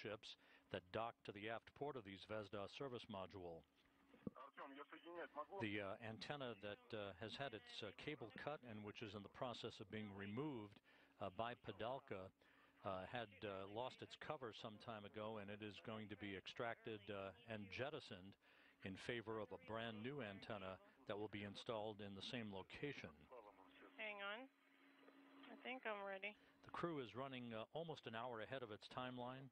ships that dock to the aft port of these Zvezda service module. The antenna that has had its cable cut and which is in the process of being removed by Padalka had lost its cover some time ago, and it is going to be extracted and jettisoned in favor of a brand new antenna that will be installed in the same location. Hang on. I think I'm ready. The crew is running almost an hour ahead of its timeline,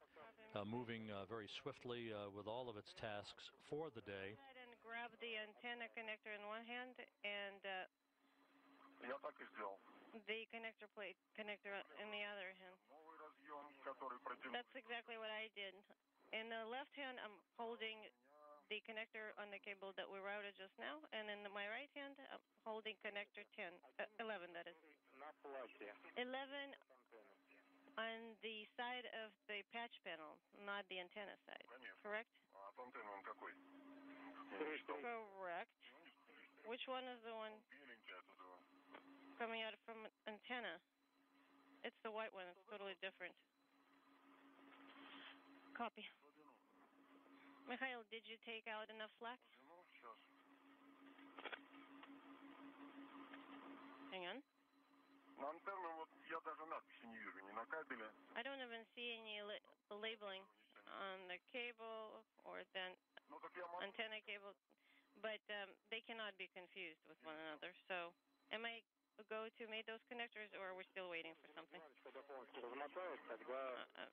moving very swiftly with all of its tasks for the day. Go ahead and grab the antenna connector in one hand and the connector plate connector in the other hand. That's exactly what I did. In the left hand, I'm holding the connector on the cable that we routed just now, and in my right hand, I'm holding connector 11, that is. 11 on the side of the patch panel, not the antenna side, correct? Correct. Which one is the one coming out from antenna? It's the white one. It's totally different. Copy. Mikhail, did you take out enough slack? Hang on. I don't even see any labeling on the cable or the antenna cable, but they cannot be confused with one another. So am I go to make those connectors, or are we still waiting for something?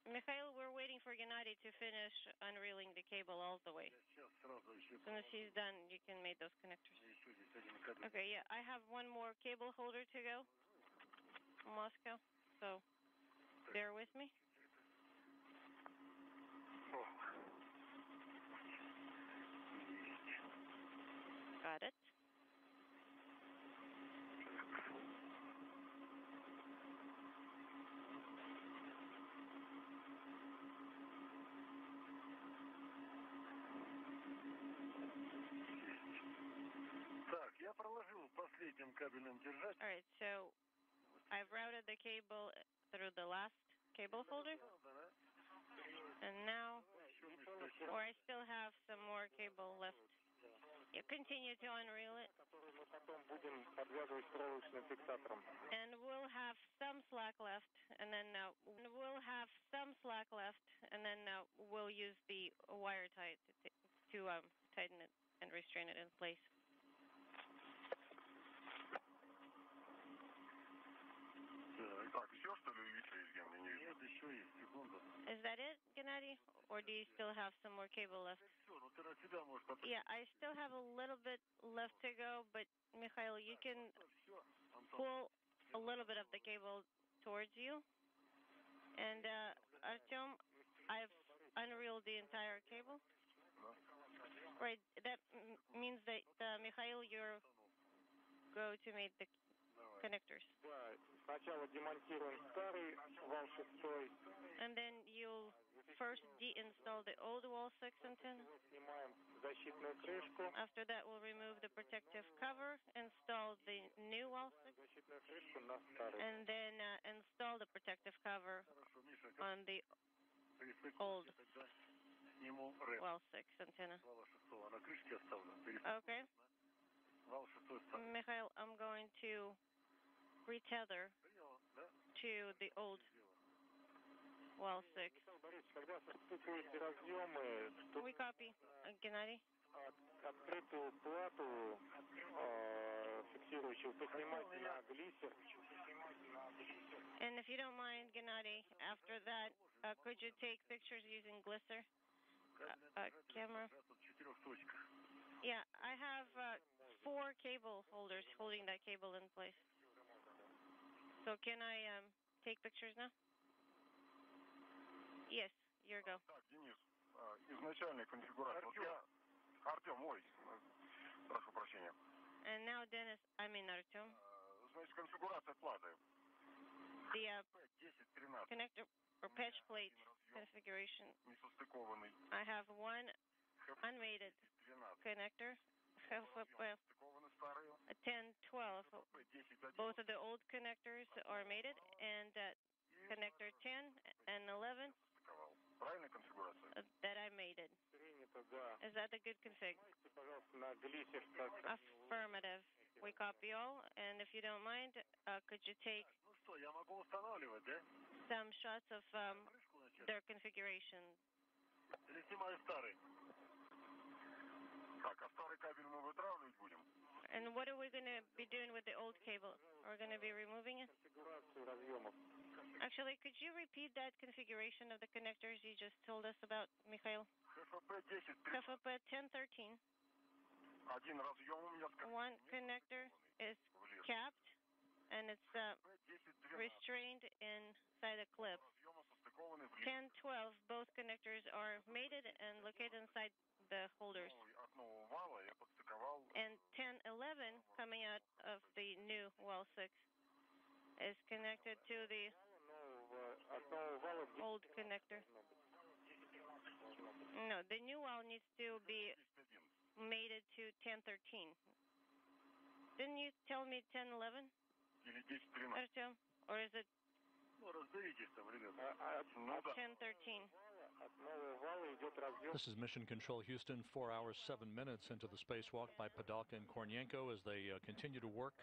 Mikhail, we're waiting for Gennady to finish unreeling the cable all the way. As soon as he's done, you can make those connectors. Okay, yeah, I have one more cable holder to go from Moscow, so bear with me. Got it. All right, so I've routed the cable through the last cable holder, and now, or I still have some more cable left. You continue to unreel it, and we'll have some slack left, and then we'll use the wire tie to tighten it and restrain it in place. Is that it, Gennady? Or do you still have some more cable left? Yeah, I still have a little bit left to go, but Mikhail, you can pull a little bit of the cable towards you. And Artyom, I've unreeled the entire cable. Right, that means that Mikhail, you're go to make the connectors. And then you'll first deinstall the old wall 6 antenna. After that, we'll remove the protective cover, install the new wall 6, and then install the protective cover on the old wall 6 antenna. Okay. Mikhail, I'm going to retether to the old wall 6. We copy, Gennady. And if you don't mind, Gennady, after that, could you take pictures using Glisser camera? Yeah, I have 4 cable holders holding that cable in place. So can I take pictures now? Yes, here you go. And now, Dennis, Artyom. The connector or patch plate configuration. I have one unmated connector, a 10, 12. Both of the old connectors are mated, and connector 10 and 11 Is that a good config? Affirmative. We copy all, and if you don't mind, could you take some shots of their configuration? And what are we going to be doing with the old cable? Are we going to be removing it? Actually, could you repeat that configuration of the connectors you just told us about, Mikhail? КФП 1013. One connector is capped, and it's restrained inside a clip. 1012, both connectors are mated and located inside the holders. And 1011, coming out of the new wall 6, is connected to the old connector. No, the new wall needs to be mated to 1013. Didn't you tell me 1011? Artyom? Or is it 1013? This is Mission Control Houston, 4 hours, 7 minutes into the spacewalk by Padalka and Kornienko as they continue to work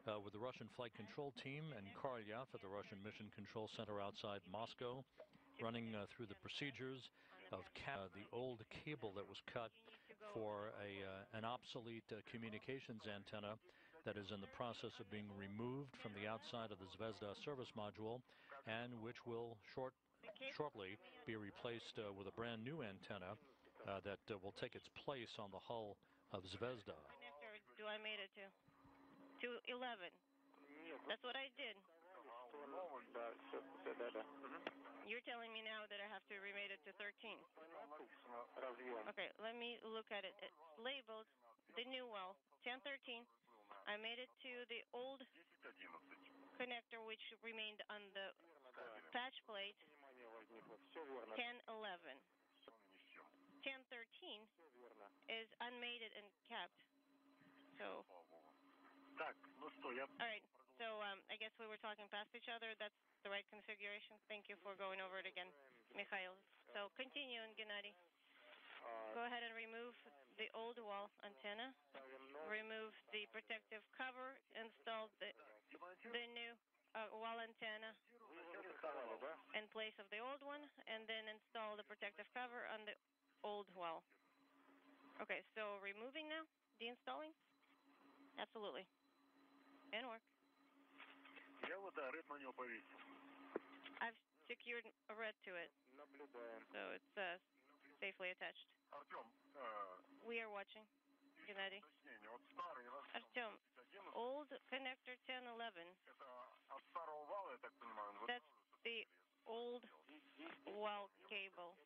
with the Russian flight control team and Korolev at the Russian Mission Control Center outside Moscow, running through the procedures of the old cable that was cut for an obsolete communications antenna that is in the process of being removed from the outside of the Zvezda service module, and which will shortly be replaced with a brand new antenna that will take its place on the hull of Zvezda. Connector do I made it to? To 11. That's what I did. You're telling me now that I have to remate it to 13. Okay, let me look at it. It's labeled the new well, 1013. I made it to the old connector, which remained on the patch plate, 1011. 1013 is unmated and capped. So, all right. So I guess we were talking past each other. That's the right configuration. Thank you for going over it again, Mikhail. So continue, Gennady. Go ahead and remove the old wall antenna. Remove the protective cover. Install the new wall antenna in place of the old one, and then install the protective cover on the old wall. Okay, so removing now, deinstalling? Absolutely. And work. I've secured a red to it, so it's safely attached. We are watching, Gennady. Artyom, old connector 1011. That's the old wall cable.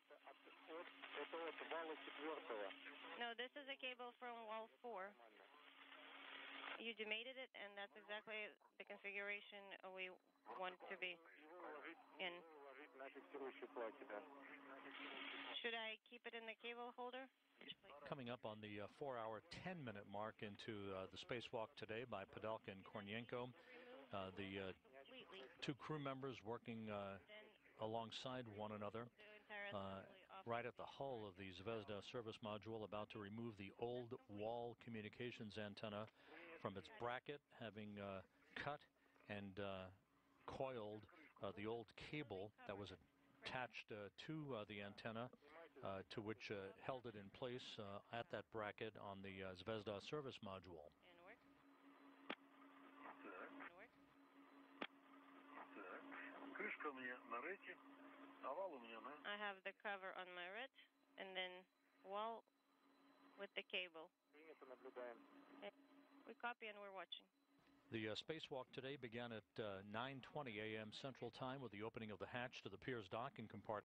No, this is a cable from wall 4. You demated it, and that's exactly the configuration we want to be in. Should I keep it in the cable holder? Coming up on the 4-hour, 10-minute mark into the spacewalk today by Padalka and Kornienko, the two crew members working alongside one another right at the hull of the Zvezda service module, about to remove the old wall communications antenna from its bracket, having cut and coiled the old cable that was attached to the antenna, to which held it in place at that bracket on the Zvezda service module. I have the cover on my red, and then wall with the cable. We copy and we're watching. The spacewalk today began at 9:20 a.m. Central Time with the opening of the hatch to the Piers docking compartment.